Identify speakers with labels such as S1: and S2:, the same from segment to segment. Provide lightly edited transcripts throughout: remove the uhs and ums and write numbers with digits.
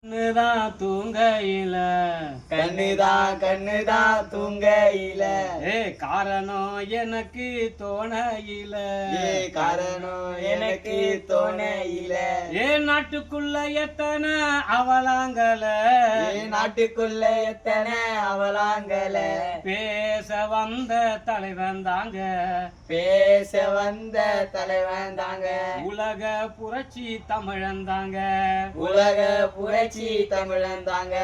S1: கண்ணுதான் தூங்கையில
S2: கண்ணுதான் தூங்கையில
S1: காரணம் எனக்கு தோணையில
S2: காரணம் எனக்கு தோணையில
S1: நாட்டுக்குள்ள எத்தனை அவலாங்கல
S2: நாட்டுக்குள்ள எத்தனை அவலாங்கல
S1: பேச வந்த தலைவன் தாங்க
S2: பேச வந்த தலைவன் தாங்க
S1: உலக புரட்சி தமிழன் தாங்க
S2: உலக புரட்சி தமிழன் தாங்க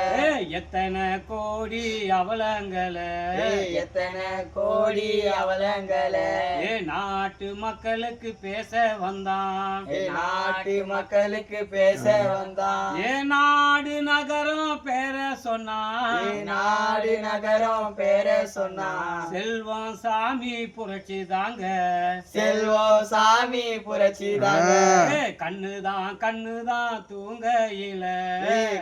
S1: எத்தனை கோடி அவலங்கள
S2: எத்தனை கோடி அவலங்கள
S1: நாட்டு மக்களுக்கு பேச வந்தான்
S2: நாட்டு மக்களுக்கு பேச வந்தான்
S1: நாடு நகரம் பேர சொன்னான்
S2: நாடு நகரம் பேர சொன்னான்
S1: செல்வம் சாமி புரட்சி தாங்க
S2: செல்வம் சாமி புரட்சி தாங்க
S1: கண்ணுதான் தூங்கையில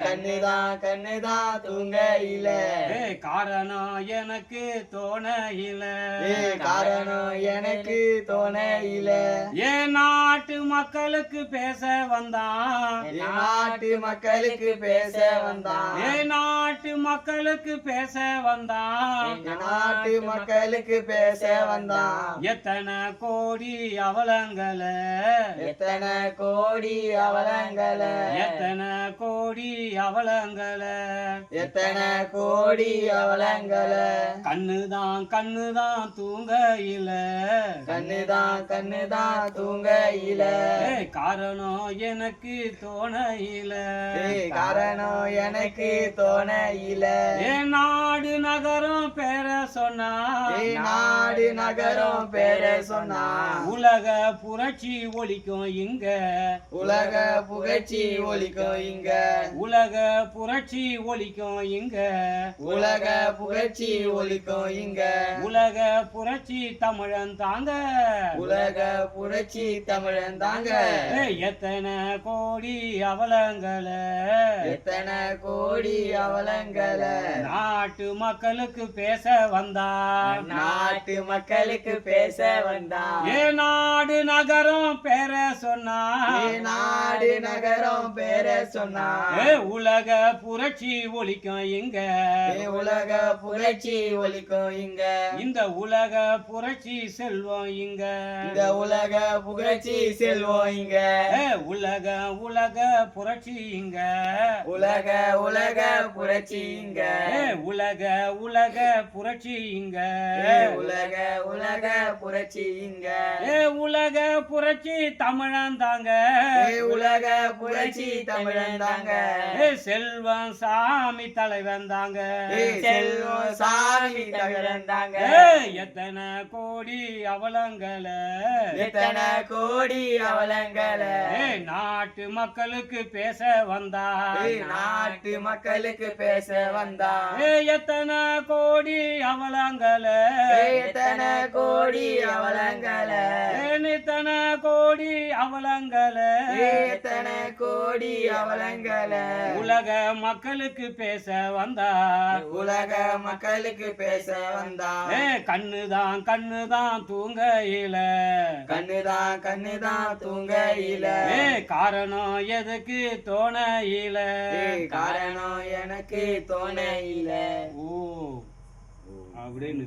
S2: கண்ணுதான் தூங்கையில
S1: காரணம் எனக்கு தோணையில
S2: காரணம் எனக்கு தோணையில
S1: நாட்டு மக்களுக்கு பேச வந்தான்
S2: நாட்டு மக்களுக்கு பேச வந்தான்
S1: நாட்டு மக்களுக்கு பேச வந்தான்
S2: நாட்டு மக்களுக்கு பேச வந்தான்
S1: எத்தனை கோடி அவலங்கள
S2: எத்தனை கோடி அவலங்கள
S1: எத்தனை கோடி அவலங்கள
S2: எத்தனை கோடி அவலங்கள
S1: கண்ணுதான் தூங்கையில
S2: கண்ணுதான் தூங்கையில
S1: காரணம் எனக்கு தோணையில
S2: காரணம் எனக்கு தோணையில
S1: நாடு நகரம் பேர சொன்னா
S2: நாடு நகரம் பேர சொன்னா
S1: உலக புரட்சி ஒலிக்கும் இங்க
S2: உலக புகழ்ச்சி ஒலிக்கும் இங்க
S1: உலக புரட்சி ஒலிக்கும் இங்க
S2: உலக புகழ்ச்சி ஒலிக்கும் இங்க
S1: உலக புரட்சி தமிழன் தாங்க
S2: உலக புரட்சி தமிழன் தாங்க
S1: எத்தனை கோடி அவலங்கள
S2: எத்தனை கோடி அவலங்கள
S1: நாட்டு மக்களுக்கு பேச வந்தான்
S2: நாட்டு மக்களுக்கு பேச வந்தான்
S1: நாடு நகரம் பேர சொன்னா
S2: நாடு நகரம் பேர சொன்னா
S1: உலக புரட்சி ஒலிக்கும் இங்க
S2: உலக புரட்சி ஒலிக்கும் இங்க
S1: இந்த உலக புரட்சி செல்வம் இங்க
S2: இந்த உலக புகழ்ச்சி செல்வம் இங்க
S1: உலக புரட்சி இங்க
S2: உலக புரட்சி இங்க
S1: உலக புரட்சி இங்க
S2: உலக புரட்சி இங்க
S1: உலக புரட்சி தமிழன் தாங்க
S2: உலக புரட்சி தமிழன் தாங்க
S1: செல்வம் சாமி தலைவன் தாங்க
S2: செல்வம் சாமி தலைவன் தாங்க
S1: எத்தனை கோடி அவலங்கள
S2: எத்தனை கோடி அவலங்கள
S1: நாட்டு மக்களுக்கு பேச வந்தா
S2: நாட்டு மக்களுக்கு பேச வந்தா
S1: எத்தனை கோடி அவலங்கள
S2: எத்தனை கோடி அவலங்கள
S1: எத்தனை கோடி அவலங்கள
S2: எத்தனை கோடி அவலங்கள
S1: உலக மக்களுக்கு பேச வந்தா
S2: உலக மக்களுக்கு பேச வந்தா
S1: கண்ணுதான் தூங்கையில
S2: கண்ணுதான் தூங்கையில
S1: காரணம் எதுக்கு தோணையில
S2: காரணம் எனக்கு தோணையில
S1: ஓ அப்படின்னு